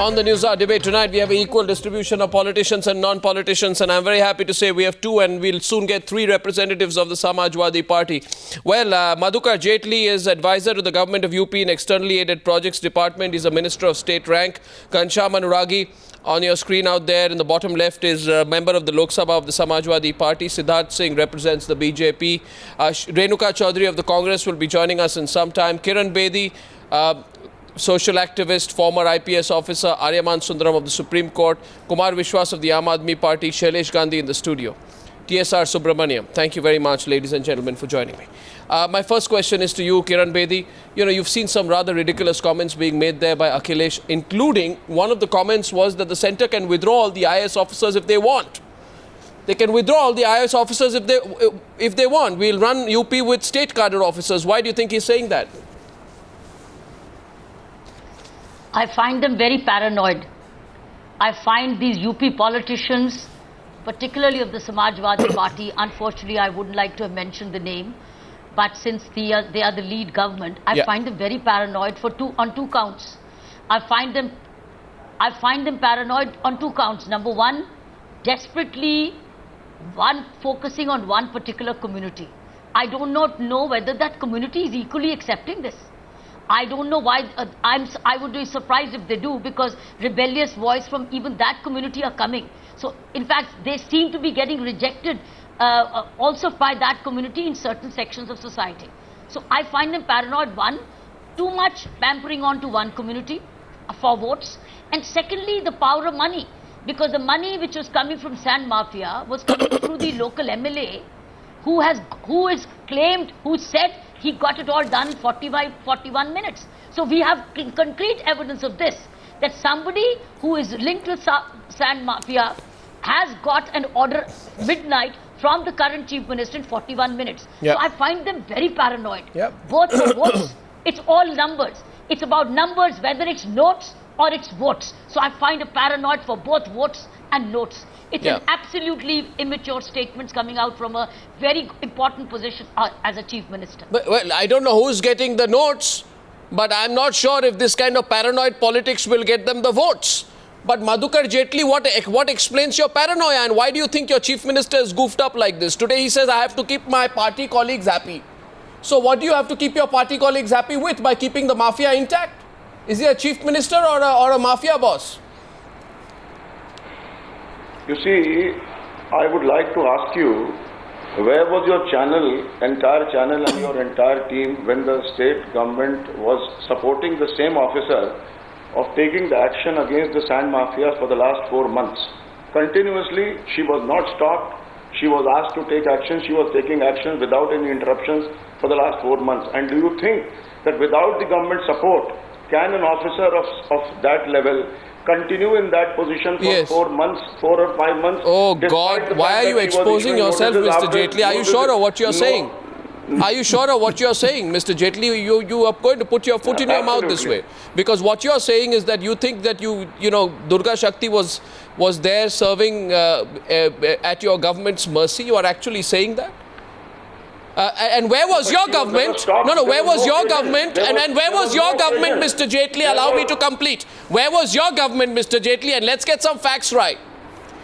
On the Newshour Debate tonight, we have an equal distribution of politicians and non-politicians, and I'm very happy to say we have two, and we'll soon get three representatives of the Samajwadi Party. Well, Madhukar Jaitley is advisor to the government of UP in Externally Aided Projects Department. He's a Minister of State rank. Ghanshyam Anuragi, on your screen out there in the bottom left, is a member of the Lok Sabha of the Samajwadi Party. Siddharth Singh represents the BJP. Renuka Chaudhary of the Congress will be joining us in some time. Kiran Bedi, social activist, former IPS officer, Aryaman Sundaram of the Supreme Court, Kumar Vishwas of the Aam Aadmi Party, Shailesh Gandhi in the studio. TSR Subramaniam. Thank you very much, ladies and gentlemen, for joining me. My first question is to you, Kiran Bedi. You know, you've seen some rather ridiculous comments being made there by Akhilesh, including one of the comments was that the centre can withdraw all the IAS officers if they want. They can withdraw all the IAS officers if they want. We'll run UP with state cadre officers. Why do you think he's saying that? I find them very paranoid. I find these UP politicians, particularly of the Samajwadi Party, unfortunately I wouldn't like to have mentioned the name, but since they are the lead government, I find them very paranoid on two counts. I find them paranoid on two counts. Number one, desperately focusing on one particular community. I do not know whether that community is equally accepting this. I don't know why. I would be surprised if they do, because rebellious voice from even that community are coming. So, in fact, they seem to be getting rejected also by that community in certain sections of society. So, I find them paranoid. One, too much pampering on to one community for votes. And secondly, the power of money. Because the money which was coming from Sand Mafia was coming through the local MLA who said he got it all done in 41 minutes. So we have concrete evidence of this, that somebody who is linked with Sand Mafia has got an order midnight from the current Chief Minister in 41 minutes. So I find them very paranoid. Both for votes, it's all numbers. It's about numbers, whether it's notes or it's votes. So I find a paranoid for both votes and notes. It's an absolutely immature statements coming out from a very important position as a chief minister. Well, I don't know who's getting the notes, but I'm not sure if this kind of paranoid politics will get them the votes. But Madhukar Jaitley, what explains your paranoia, and why do you think your chief minister is goofed up like this? Today he says, I have to keep my party colleagues happy. So what do you have to keep your party colleagues happy with by keeping the mafia intact? Is he a chief minister or a mafia boss? You see, I would like to ask you, where was your entire channel and your entire team when the state government was supporting the same officer of taking the action against the sand mafia for the last 4 months? Continuously, she was not stopped. She was asked to take action. She was taking action without any interruptions for the last 4 months. And do you think that without the government support, can an officer of that level continue in that position for 4 or 5 months? Oh God, why are you exposing yourself, Mr. Jaitley? Are you sure of what you're saying? Are you sure of what you're saying, Mr. Jaitley? You are going to put your foot in your mouth this way. Because what you're saying is that you think that Durga Shakti was there serving at your government's mercy. You are actually saying that? And where was your government? No, where was your government? And where was your government, Mr. Jaitley? Allow me to complete. Where was your government, Mr. Jaitley? And let's get some facts right.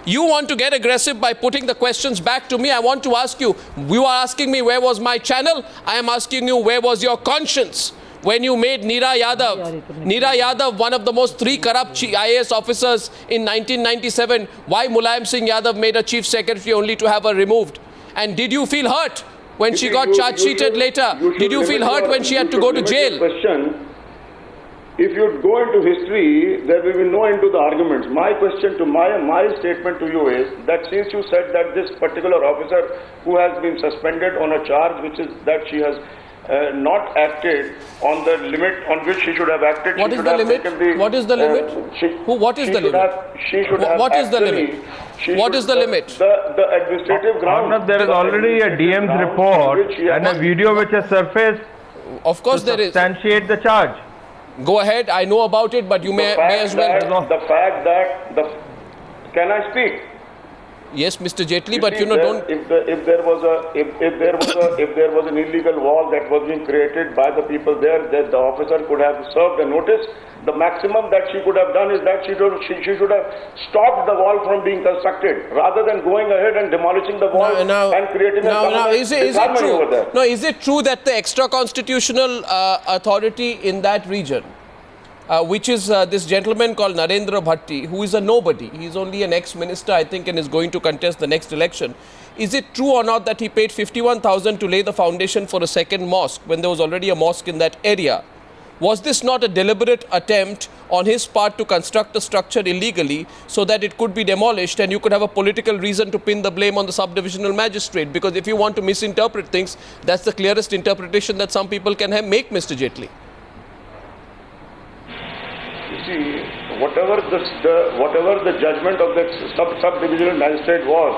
You want to get aggressive by putting the questions back to me. I want to ask you, you are asking me where was my channel? I am asking you, where was your conscience when you made Neera Yadav one of the most 3 corrupt IAS officers in 1997? Why Mulayam Singh Yadav made a chief secretary only to have her removed? And did you feel hurt when she got charge sheeted later? Did you feel hurt when she had to go to jail? If you go into history, there will be no end to the arguments. My question to my statement to you is that since you said that this particular officer who has been suspended on a charge which is that she has not acted on the limit on which she should have acted. What is the limit? What is the limit? What is the limit? What is the limit? What is the limit? The administrative ground. There is already a DM's report and a video which has surfaced. Of course there is. Substantiate the charge. Go ahead. I know about it, but you may as well. The fact that can I speak? Yes, Mr. Jaitley, You but see, you know, don't. If there was an illegal wall that was being created by the people there, that the officer could have served a notice. The maximum that she could have done is that she should have stopped the wall from being constructed, rather than going ahead and demolishing the wall and creating is it true? over there. No, is it true that the extra constitutional authority in that region, which is this gentleman called Narendra Bhatti, who is a nobody. He's only an ex-minister, I think, and is going to contest the next election. Is it true or not that he paid 51,000 to lay the foundation for a second mosque when there was already a mosque in that area? Was this not a deliberate attempt on his part to construct a structure illegally so that it could be demolished and you could have a political reason to pin the blame on the subdivisional magistrate? Because if you want to misinterpret things, that's the clearest interpretation that some people can make, Mr. Jaitley. See, whatever the judgment of the subdivisional magistrate was,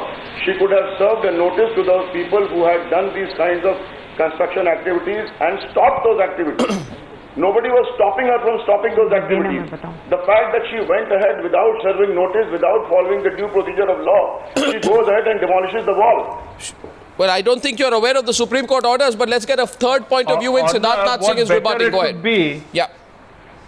she could have served a notice to those people who had done these kinds of construction activities and stopped those activities. Nobody was stopping her from stopping those activities. The fact that she went ahead without serving notice, without following the due procedure of law, she goes ahead and demolishes the wall. Well, I don't think you're aware of the Supreme Court orders, but let's get a third point of view in Siddharth Nath Singh is rebutting. Go ahead. Yeah.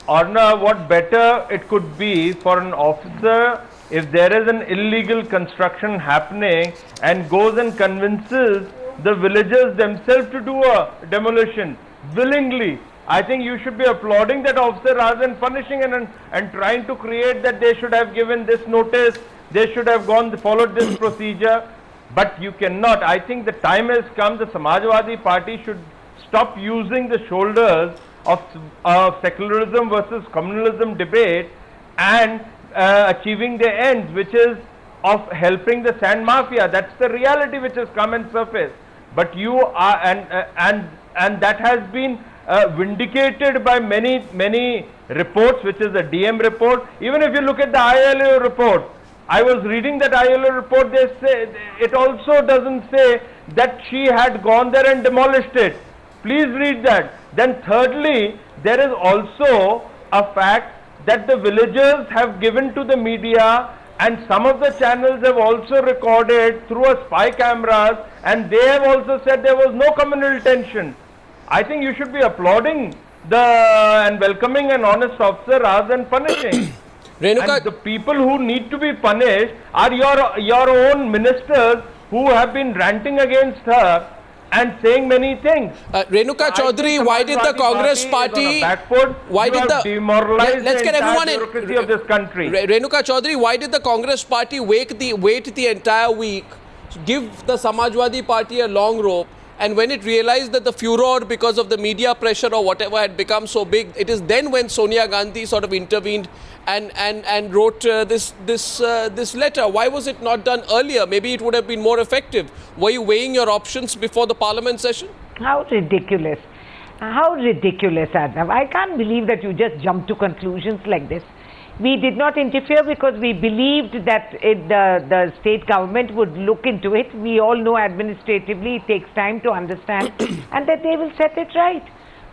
Arna, what better it could be for an officer if there is an illegal construction happening and goes and convinces the villagers themselves to do a demolition willingly. I think you should be applauding that officer rather than punishing and trying to create that they should have given this notice, they should have followed this procedure. But you cannot. I think the time has come, the Samajwadi Party should stop using the shoulders of secularism versus communalism debate and achieving their ends, which is of helping the sand mafia. That's the reality which has come and surfaced. But you are, and that has been vindicated by many reports, which is the DM report. Even if you look at the ILO report, I was reading that ILO report, they say, it also doesn't say that she had gone there and demolished it. Please read that. Then thirdly, there is also a fact that the villagers have given to the media, and some of the channels have also recorded through a spy cameras, and they have also said there was no communal tension. I think you should be applauding and welcoming an honest officer rather than punishing. And the people who need to be punished are your own ministers who have been ranting against her and saying many things. Renuka Chaudhary, why did the Congress Party? Why did the demoralized let's get everyone in bureaucracy of this country? Renuka Chaudhary, why did the Congress Party wait the entire week, give the Samajwadi Party a long rope? And when it realized that the furor because of the media pressure or whatever had become so big, it is then when Sonia Gandhi sort of intervened and wrote this letter. Why was it not done earlier? Maybe it would have been more effective. Were you weighing your options before the parliament session? How ridiculous. How ridiculous, Adnav. I can't believe that you just jump to conclusions like this. We did not interfere because we believed that the state government would look into it. We all know administratively it takes time to understand and that they will set it right.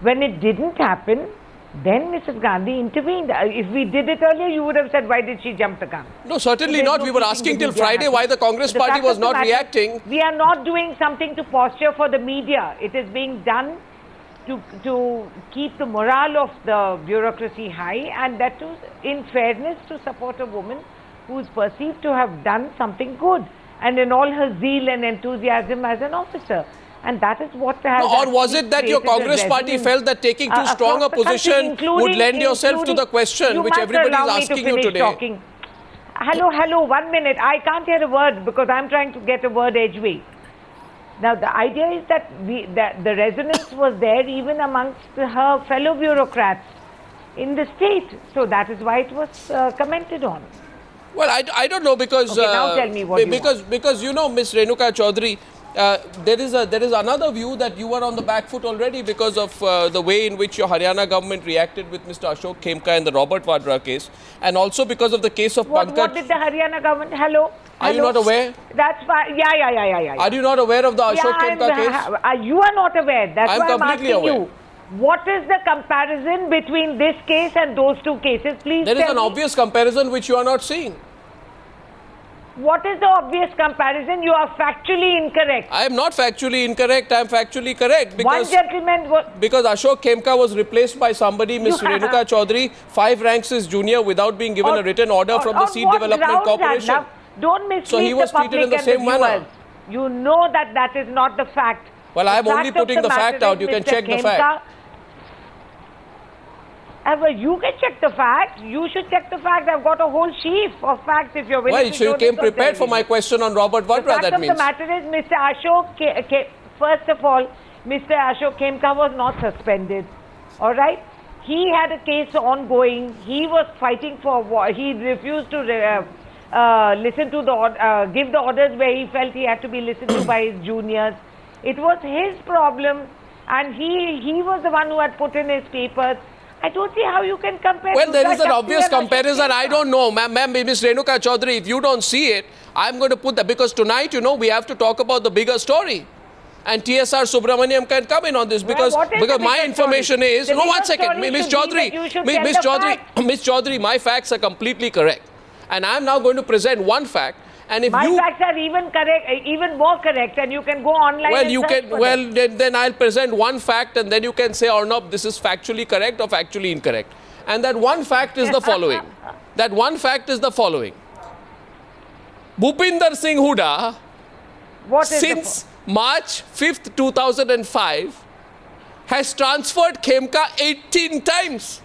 When it didn't happen, then Mrs. Gandhi intervened. If we did it earlier, you would have said, why did she jump the gun? No, certainly not. We were asking till Friday why the Congress Party was not reacting. We are not doing something to posture for the media. It is being done to keep the morale of the bureaucracy high, and that too in fairness to support a woman who is perceived to have done something good and in all her zeal and enthusiasm as an officer. And that is what has... No, or was it that your Congress Party felt that taking too strong a position would lend yourself to the question which everybody is asking you today? Talking. Hello, 1 minute. I can't hear a word because I'm trying to get a word edgeway. Now, the idea is that the resonance was there even amongst her fellow bureaucrats in the state. So that is why it was commented on. Well, I don't know because... Okay, now tell me what because you know, Ms. Renuka Chaudhary, there is another view that you were on the back foot already because of the way in which your Haryana government reacted with Mr. Ashok Khemka in the Robert Vadra case, and also because of the case of Pankaj. What did the Haryana government... Hello? Are you not aware? That's why... Yeah. Are you not aware of the Ashok Khemka case? You are not aware. That's why I'm completely asking aware. you. What is the comparison between this case and those two cases? Please There is an obvious comparison which you are not seeing. What is the obvious comparison? You are factually incorrect. I am not factually incorrect. I am factually correct because One gentleman was... because Ashok Khemka was replaced by somebody, Ms. Renuka Chaudhary, 5 ranks his junior without being given a written order from the Seed Development Corporation. Don't mislead So he was the treated in public the and same the manner. viewers. You know that that is not the fact. Well, I am only putting the fact out. You can check the fact. Well, you can check the facts. You should check the facts. I've got a whole sheaf of facts if you're willing Well, to so you came prepared for my question on Robert Vadra, that means. The fact of the matter is, Mr. Ashok, first of all, Mr. Ashok Khemka was not suspended. All right? He had a case ongoing. He was fighting for war. He refused to listen to the give the orders where he felt he had to be listened to by his juniors. It was his problem, and he was the one who had put in his papers. I don't see how you can compare. Well, there is an obvious comparison. I don't know, ma'am, Ms. Renuka Chaudhary, if you don't see it, I'm going to put that, because tonight, you know, we have to talk about the bigger story. And TSR Subramaniam can come in on this because my information is... No, 1 second, Ms. Chaudhary, Ms. Chaudhary, my facts are completely correct. And I'm now going to present one fact. And if my facts are even more correct, and you can go online. Well, you can. Well, then I'll present one fact, and then you can say, or not, this is factually correct or factually incorrect. And that one fact is the following. That one fact is the following. Bhupinder Singh Hooda, since March 5th, 2005, has transferred Khemka 18 times.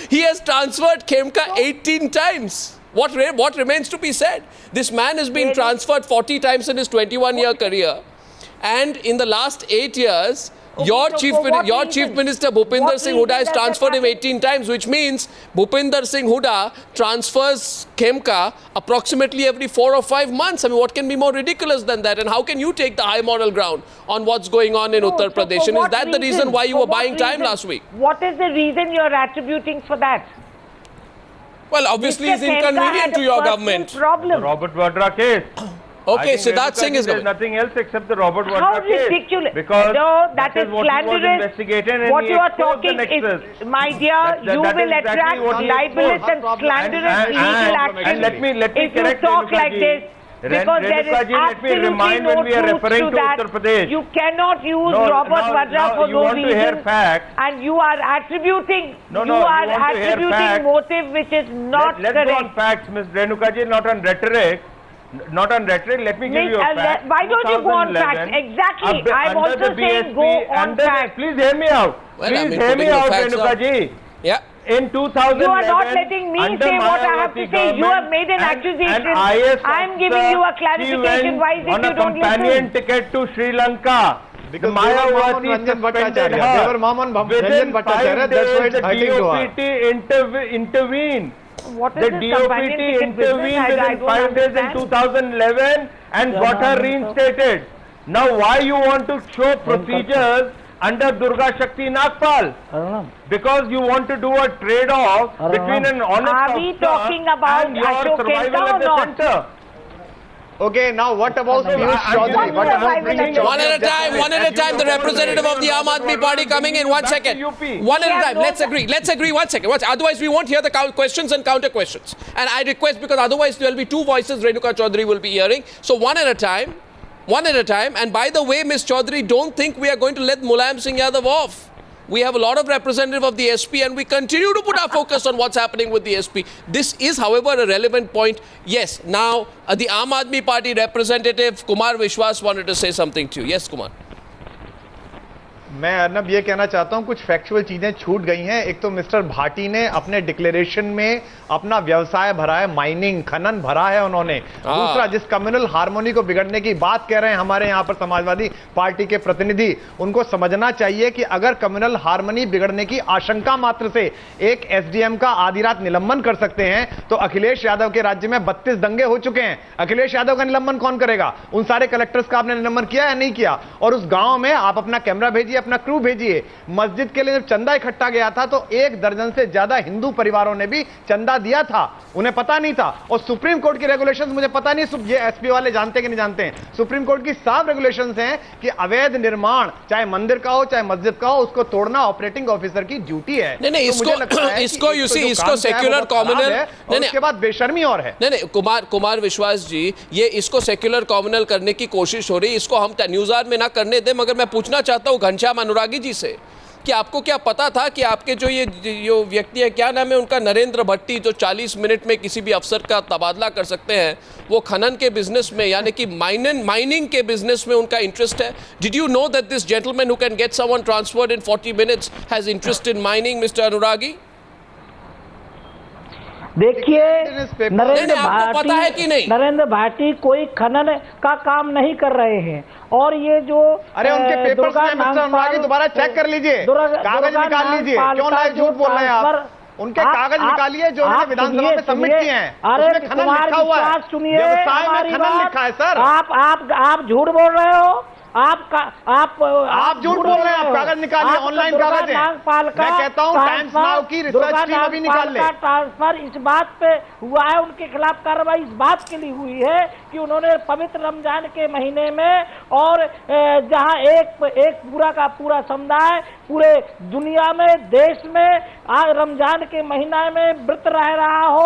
He has transferred Khemka 18 times. What remains to be said? This man has been transferred 40 times in his 21-year career. And in the last 8 years, your chief minister Bhupinder Singh Hooda has transferred him 18 times, which means Bhupinder Singh Hooda transfers Khemka approximately every 4 or 5 months. I mean, what can be more ridiculous than that? And how can you take the high moral ground on what's going on in Uttar Pradesh? And is that the reason why you were buying time last week? What is the reason you're attributing for that? Well, obviously it's inconvenient to your government. The Robert Vadra case. Okay, Siddharth Singh is going. There's nothing else except the Robert Vadra case. How ridiculous. Because no, that is slanderous. What you are talking is, my dear, you will attract libelous and slanderous legal action. And let me if you talk like this. Because there is absolutely no truth to that. You cannot use Robert Vadra for no reason. And you are attributing, motive which is not correct. Let's go on facts, Ms. Renuka ji, not on rhetoric. Not on rhetoric. Let me give you a fact. Why don't you go on facts? Exactly. I'm also saying go on facts. Please hear me out. Please hear me out, Renuka ji. Yeah. In 2011, you are not letting me say what I have to say. You have made an accusation. I am giving you a clarification. Why is it you don't listen? On a companion ticket to Sri Lanka. Because Mayawati suspended her. They were Maman Ranjan Bhattacharya. That's why it's hurting to her. Intervened. What is the DOPT intervened within 5 days in 2011 and got her reinstated. Now, why you want to show procedures under Durga Shakti Nagpal? Because you want to do a trade-off between an honest officer and your survival at the center. Okay, now what about Piyush Chaudhary? One at a time, the representative of the Aam Aadmi Party coming in. 1 second. One at a time. Let's agree. 1 second. Otherwise, we won't hear the questions and counter questions. And I request, because otherwise there will be 2 voices Renuka Chaudhary will be hearing. So one at a time. And by the way, Ms. Chaudhary, don't think we are going to let Mulayam Singh Yadav off. We have a lot of representatives of the SP and we continue to put our focus on what's happening with the SP. This is, however, a relevant point. Yes, now the Aam Aadmi Party representative Kumar Vishwas wanted to say something to you. Yes, Kumar. मैं अर्नब ये कहना चाहता हूं कुछ factual चीजें छूट गई हैं। एक तो मिस्टर भाटी ने अपने डिक्लेरेशन में अपना व्यवसाय भरा है, माइनिंग खनन भरा है उन्होंने। दूसरा, जिस कम्युनल हार्मोनी को बिगड़ने की बात कह रहे हैं हमारे यहां पर समाजवादी पार्टी के प्रतिनिधि, उनको समझना चाहिए कि अगर कम्युनल हार्मोनी बिगड़ने की आशंका मात्र से एक एसडीएम का आधी रात निलंबन कर सकते हैं, तो अखिलेश यादव के राज्य में 32 दंगे हो चुके हैं। अखिलेश यादव का निलंबन कौन करेगा? उन सारे कलेक्टर्स का आपने निलंबन किया या नहीं किया? और उस गांव में आप अपना कैमरा भेजिए, अपना क्रू भेजिए। मस्जिद के लिए जब चंदा इकट्ठा गया था तो 1 दर्जन से ज्यादा हिंदू परिवारों ने भी चंदा दिया था, उन्हें पता नहीं था। और सुप्रीम कोर्ट की रेगुलेशंस मुझे पता नहीं ये एसपी वाले जानते कि नहीं जानते हैं, सुप्रीम कोर्ट की साफ रेगुलेशंस हैं कि अवैध निर्माण चाहे मंदिर का हो चाहे मस्जिद का हो, उसको तोड़ना ऑपरेटिंग ऑफिसर की ड्यूटी है। नहीं, इसको सेक्युलर कॉम्युनल, उसके बाद बेशर्मी और है। नहीं, कुमार विश्वास जी, ये इसको सेक्युलर कॉम्युनल करने की कोशिश हो रही है, इसको हम न्यूज़ आवर में ना करने दें। मगर मैं पूछना चाहता हूं घनश्याम अनुरागी जी से कि आपको क्या पता था कि आपके जो ये व्यक्ति है, क्या नाम है उनका, नरेंद्र भट्टी, जो 40 मिनट में किसी भी अफसर का तबादला कर सकते हैं, वो खनन के बिजनेस में यानी कि माइनिंग के बिजनेस में उनका इंटरेस्ट है। Did you know that this gentleman who can get someone transferred in 40 minutes has interest in mining, mister Anuragi? देखिए, नरेंद्र भाटी कोई खनन का काम नहीं कर रहे हैं। और ये जो अरे उनके पेपर्स में मिस्टर अनुरागी दोबारा चेक कर लीजिए, कागज निकाल लीजिए, क्यों लाए झूठ बोल रहे हैं आप? उनके कागज निकालिए जो उन्होंने विधानसभा में सबमिट किए हैं, उसमें खनन लिखा हुआ है, व्यवसाय में खनन लिखा है। सर आप झूठ बोल रहे हो, आप झूठ बोल रहे हैं। आप कागज निकालिए, ऑनलाइन कागज है। मैं कहता हूं टाइम्स नाउ की रिसर्च टीम अभी निकाल ले। ट्रांसफर इस बात पे हुआ है, उनके खिलाफ कार्रवाई इस बात के लिए हुई है कि उन्होंने पवित्र रमजान के महीने में और जहां एक पूरा का पूरा समुदाय पूरे दुनिया में, देश में आज रमजान के महीना में व्रत रह रहा हो